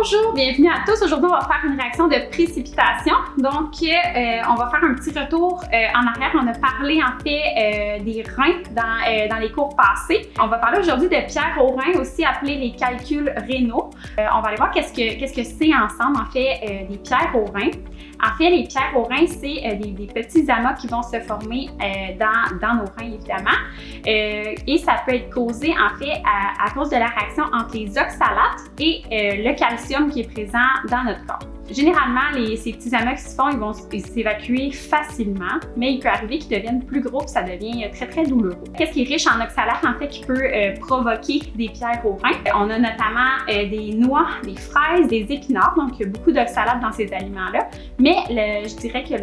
Bonjour, bienvenue à tous. Aujourd'hui, on va faire une réaction de précipitation. Donc, on va faire un petit retour en arrière. On a parlé en fait des reins dans les cours passés. On va parler aujourd'hui de pierres aux reins, aussi appelés les calculs rénaux. On va aller voir qu'est-ce que c'est ensemble, en fait, des pierres aux reins. En fait, les pierres aux reins, c'est des petits amas qui vont se former dans nos reins, évidemment. Et ça peut être causé, en fait, à cause de la réaction entre les oxalates et le calcium qui est présent dans notre corps. Généralement, ces petits amas qui se font, ils vont s'évacuer facilement, mais il peut arriver qu'ils deviennent plus gros et ça devient très, très douloureux. Qu'est-ce qui est riche en oxalates, en fait, qui peut provoquer des pierres aux reins? On a notamment des noix, des fraises, des épinards, donc il y a beaucoup d'oxalates dans ces aliments-là, mais je dirais que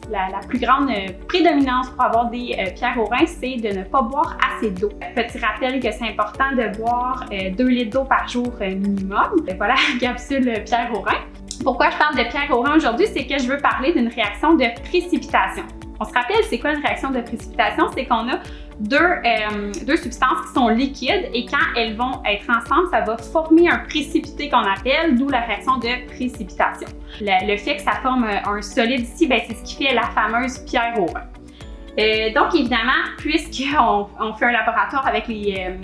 la plus grande prédominance pour avoir des pierres aux reins, c'est de ne pas boire assez d'eau. Petit rappel que c'est important de boire 2 litres d'eau par jour minimum. Voilà, capsule pierres aux reins. Pourquoi je parle de pierres aux reins aujourd'hui? C'est que je veux parler d'une réaction de précipitation. On se rappelle, c'est quoi une réaction de précipitation? C'est qu'on a deux substances qui sont liquides et quand elles vont être ensemble, ça va former un précipité qu'on appelle, d'où la réaction de précipitation. Le fait que ça forme un solide ici, c'est ce qui fait la fameuse pierre aux reins. Donc, évidemment, puisqu'on fait un laboratoire avec les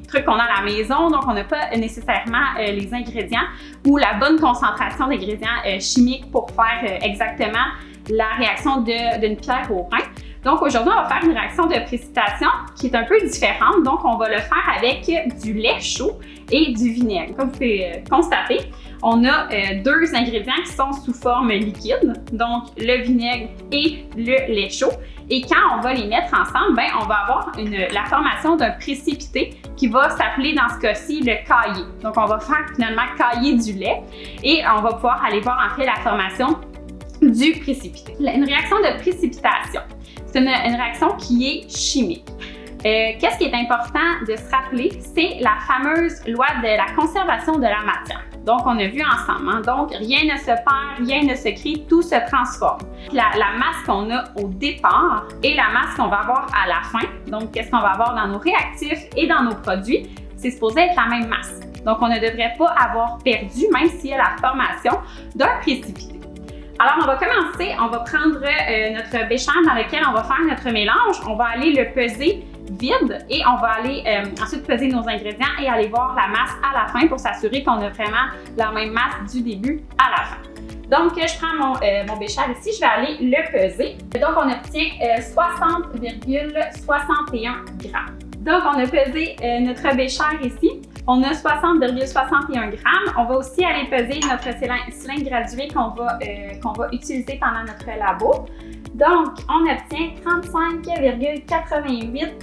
trucs qu'on a à la maison, donc on n'a pas nécessairement les ingrédients ou la bonne concentration d'ingrédients chimiques pour faire exactement la réaction d'une pierre aux reins. Donc, aujourd'hui, on va faire une réaction de précipitation qui est un peu différente. Donc, on va le faire avec du lait chaud et du vinaigre. Comme vous pouvez constater, on a deux ingrédients qui sont sous forme liquide, donc le vinaigre et le lait chaud. Et quand on va les mettre ensemble, on va avoir la formation d'un précipité qui va s'appeler dans ce cas-ci le caillé. Donc, on va faire finalement cailler du lait et on va pouvoir aller voir en fait la formation du précipité. Une réaction de précipitation, c'est une réaction qui est chimique. Qu'est-ce qui est important de se rappeler? C'est la fameuse loi de la conservation de la matière. Donc, on a vu ensemble, donc rien ne se perd, rien ne se crée, tout se transforme. La masse qu'on a au départ et la masse qu'on va avoir à la fin, donc qu'est-ce qu'on va avoir dans nos réactifs et dans nos produits, c'est supposé être la même masse. Donc, on ne devrait pas avoir perdu, même s'il y a la formation d'un précipité. Alors, on va commencer, on va prendre notre bécherre dans lequel on va faire notre mélange, on va aller le peser vide et on va aller ensuite peser nos ingrédients et aller voir la masse à la fin pour s'assurer qu'on a vraiment la même masse du début à la fin. Donc, je prends mon bécherre ici, je vais aller le peser. Donc, on obtient 60,61 grammes. Donc, on a pesé notre bécherre ici. On a 60,61 grammes. On va aussi aller peser notre cylindre gradué qu'on va utiliser pendant notre labo. Donc, on obtient 35,88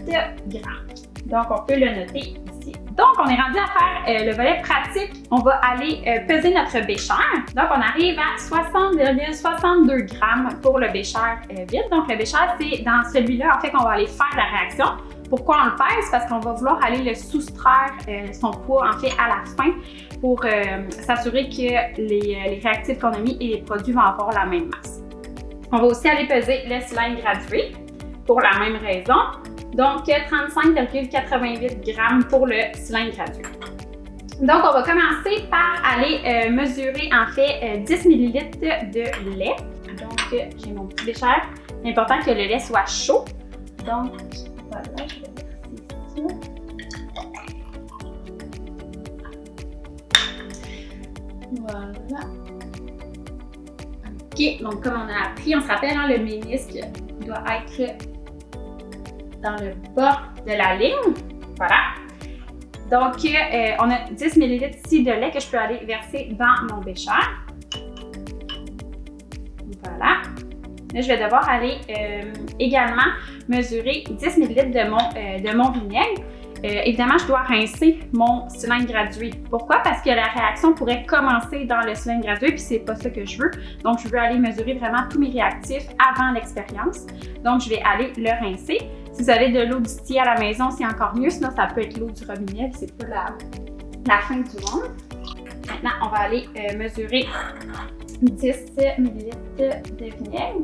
grammes. Donc, on peut le noter ici. Donc, on est rendu à faire le volet pratique. On va aller peser notre bécherre. Donc, on arrive à 60,62 grammes pour le bécherre vide. Donc, le bécherre, c'est dans celui-là, en fait, qu'on va aller faire la réaction. Pourquoi on le pèse? Parce qu'on va vouloir aller le soustraire son poids, en fait, à la fin pour s'assurer que les réactifs qu'on a mis et les produits vont avoir la même masse. On va aussi aller peser le cylindre gradué pour la même raison. Donc, 35,88 grammes pour le cylindre gradué. Donc, on va commencer par aller mesurer en fait 10 ml de lait. Donc, j'ai mon petit bécherre. C'est important que le lait soit chaud. Donc, voilà, je vais verser ça. Voilà. OK, donc comme on a appris, on se rappelle, le ménisque doit être dans le bas de la ligne. Voilà. Donc, on a 10 ml ici de lait que je peux aller verser dans mon bécherre. Voilà. Là, je vais devoir aller également mesurer 10 ml de mon vinaigre. Évidemment, je dois rincer mon cylindre gradué. Pourquoi? Parce que la réaction pourrait commencer dans le cylindre gradué, puis c'est pas ça que je veux. Donc, je veux aller mesurer vraiment tous mes réactifs avant l'expérience. Donc, je vais aller le rincer. Si vous avez de l'eau distillée à la maison, c'est encore mieux. Sinon, ça peut être l'eau du robinet, puis c'est pas la fin du monde. Maintenant, on va aller mesurer 10 ml de vinaigre.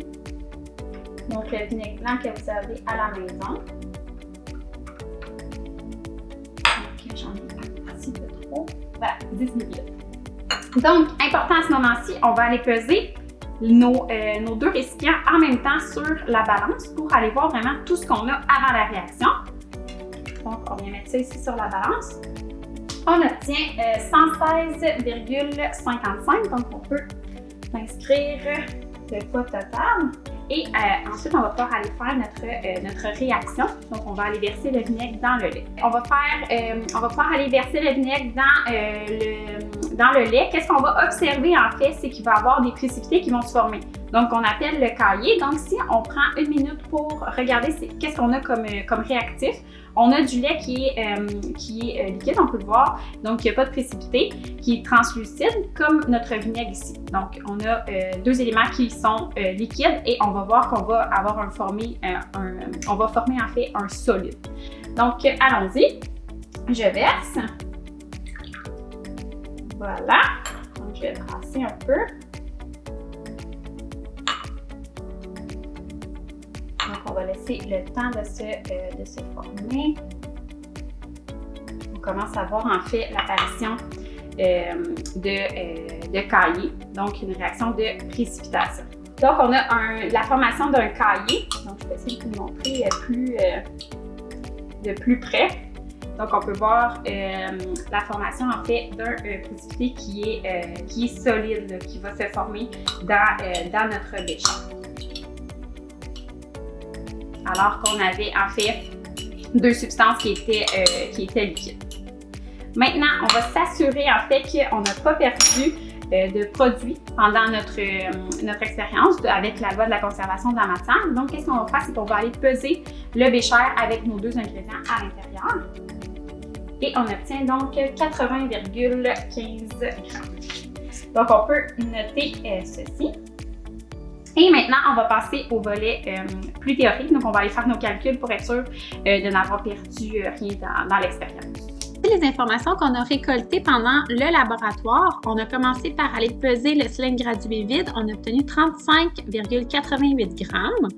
Donc, le vinaigre blanc que vous avez à la maison. Donc, j'en ai un petit peu trop. Voilà, 10 ml. Donc, important à ce moment-ci, on va aller peser nos deux récipients en même temps sur la balance pour aller voir vraiment tout ce qu'on a avant la réaction. Donc, on vient mettre ça ici sur la balance. On obtient 116,55, donc on peut inscrire le poids total. Et ensuite, on va pouvoir aller faire notre réaction. Donc, on va aller verser le vinaigre dans le lait. On va pouvoir aller verser le vinaigre dans le lait. Qu'est-ce qu'on va observer en fait, c'est qu'il va y avoir des précipités qui vont se former. Donc, on appelle le caillé. Donc, si on prend une minute pour regarder qu'est-ce qu'on a comme réactif, on a du lait qui est liquide, on peut le voir, donc il n'y a pas de précipité, qui est translucide comme notre vinaigre ici. Donc, on a deux éléments qui sont liquides et on va voir qu'on va avoir on va former en fait un solide. Donc, allons-y. Je verse. Voilà. Donc, je vais brasser un peu. Donc, on va laisser le temps de se former. On commence à voir en fait l'apparition de caillé, donc une réaction de précipitation. Donc, on a la formation d'un caillé. Donc, je vais essayer de vous montrer de plus près. Donc, on peut voir la formation en fait d'un précipité qui est solide, là, qui va se former dans notre bécher. Alors qu'on avait en fait deux substances qui étaient liquides. Maintenant, on va s'assurer en fait qu'on n'a pas perdu de produit pendant notre expérience avec la loi de la conservation de la matière. Donc, qu'est-ce qu'on va faire? C'est qu'on va aller peser le bécher avec nos deux ingrédients à l'intérieur. Et on obtient donc 80,15 grammes. Donc, on peut noter ceci. Et maintenant, on va passer au volet plus théorique. Donc, on va aller faire nos calculs pour être sûr de n'avoir perdu rien dans l'expérience. Les informations qu'on a récoltées pendant le laboratoire, on a commencé par aller peser le cylindre gradué vide. On a obtenu 35,88 grammes.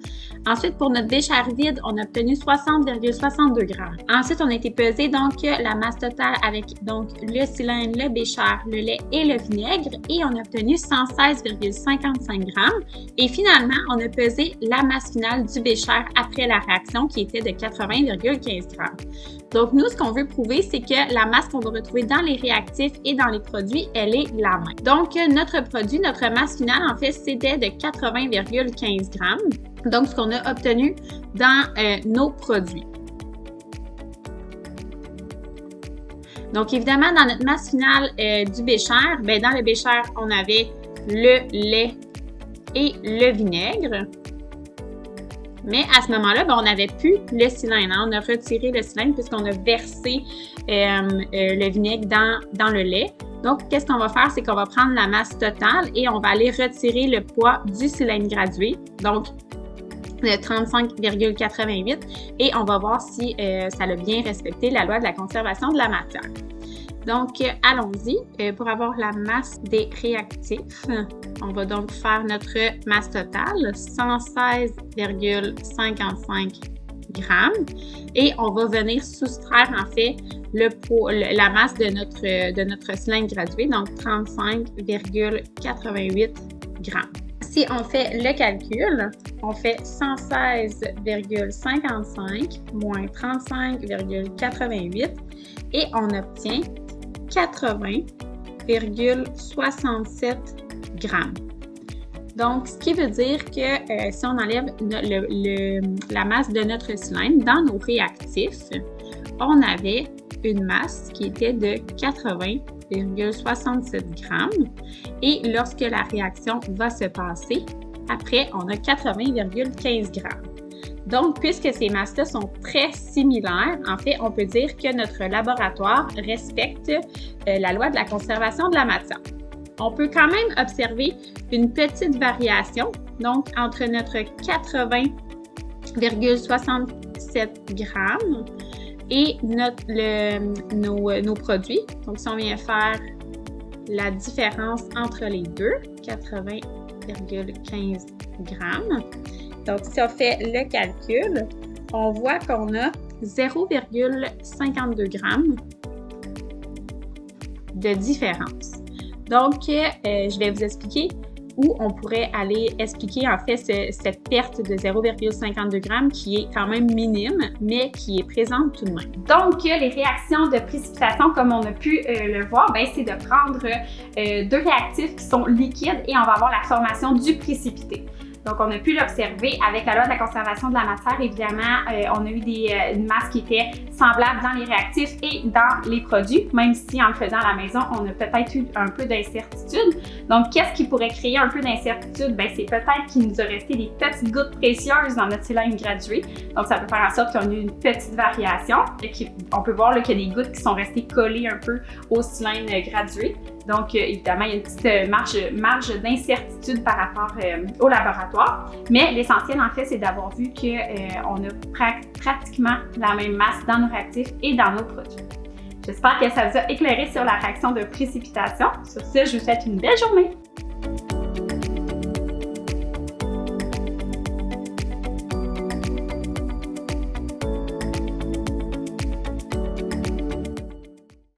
Ensuite, pour notre bécher vide, on a obtenu 60,62 grammes. Ensuite, on a été peser donc la masse totale avec donc le cylindre, le bécher, le lait et le vinaigre et on a obtenu 116,55 grammes. Et finalement, on a pesé la masse finale du bécher après la réaction qui était de 80,15 grammes. Donc, nous, ce qu'on veut prouver, c'est que la masse qu'on va retrouver dans les réactifs et dans les produits, elle est la même. Donc, notre produit, notre masse finale, en fait, c'était de 80,15 grammes. Donc, ce qu'on a obtenu dans nos produits. Donc, évidemment, dans notre masse finale du bécher, bien, dans le bécher, on avait le lait et le vinaigre. Mais à ce moment-là, ben, on n'avait plus le cylindre. Hein? On a retiré le cylindre puisqu'on a versé le vinaigre dans le lait. Donc, qu'est-ce qu'on va faire? C'est qu'on va prendre la masse totale et on va aller retirer le poids du cylindre gradué. Donc, 35,88 et on va voir si ça a bien respecté la loi de la conservation de la matière. Donc, allons-y. Pour avoir la masse des réactifs, on va donc faire notre masse totale, 116,55 grammes. Et on va venir soustraire, en fait, la masse de notre cylindre gradué, donc 35,88 grammes. Si on fait le calcul, on fait 116,55 moins 35,88 et on obtient 80,67 grammes. Donc, ce qui veut dire que si on enlève la masse de notre cylindre dans nos réactifs, on avait une masse qui était de 80,67 grammes. Et lorsque la réaction va se passer, après, on a 80,15 grammes. Donc, puisque ces masses-là sont très similaires, en fait, on peut dire que notre laboratoire respecte la loi de la conservation de la matière. On peut quand même observer une petite variation, donc entre notre 80,67 grammes et nos produits. Donc, si on vient faire la différence entre les deux, 80,15 grammes. Donc, si on fait le calcul, on voit qu'on a 0,52 grammes de différence. Donc, je vais vous expliquer où on pourrait aller expliquer en fait cette perte de 0,52 g qui est quand même minime, mais qui est présente tout de même. Donc, les réactions de précipitation, comme on a pu le voir, c'est de prendre deux réactifs qui sont liquides et on va avoir la formation du précipité. Donc, on a pu l'observer avec la loi de la conservation de la matière. Évidemment, on a eu une masse qui était semblable dans les réactifs et dans les produits, même si en le faisant à la maison, on a peut-être eu un peu d'incertitude. Donc, qu'est-ce qui pourrait créer un peu d'incertitude? C'est peut-être qu'il nous a resté des petites gouttes précieuses dans notre cylindre gradué. Donc, ça peut faire en sorte qu'on a eu une petite variation. On peut voir qu'il y a des gouttes qui sont restées collées un peu au cylindre gradué. Donc, évidemment, il y a une petite marge d'incertitude par rapport au laboratoire. Mais l'essentiel, en fait, c'est d'avoir vu qu'on a pratiquement la même masse dans nos réactifs et dans nos produits. J'espère que ça vous a éclairé sur la réaction de précipitation. Sur ce, je vous souhaite une belle journée!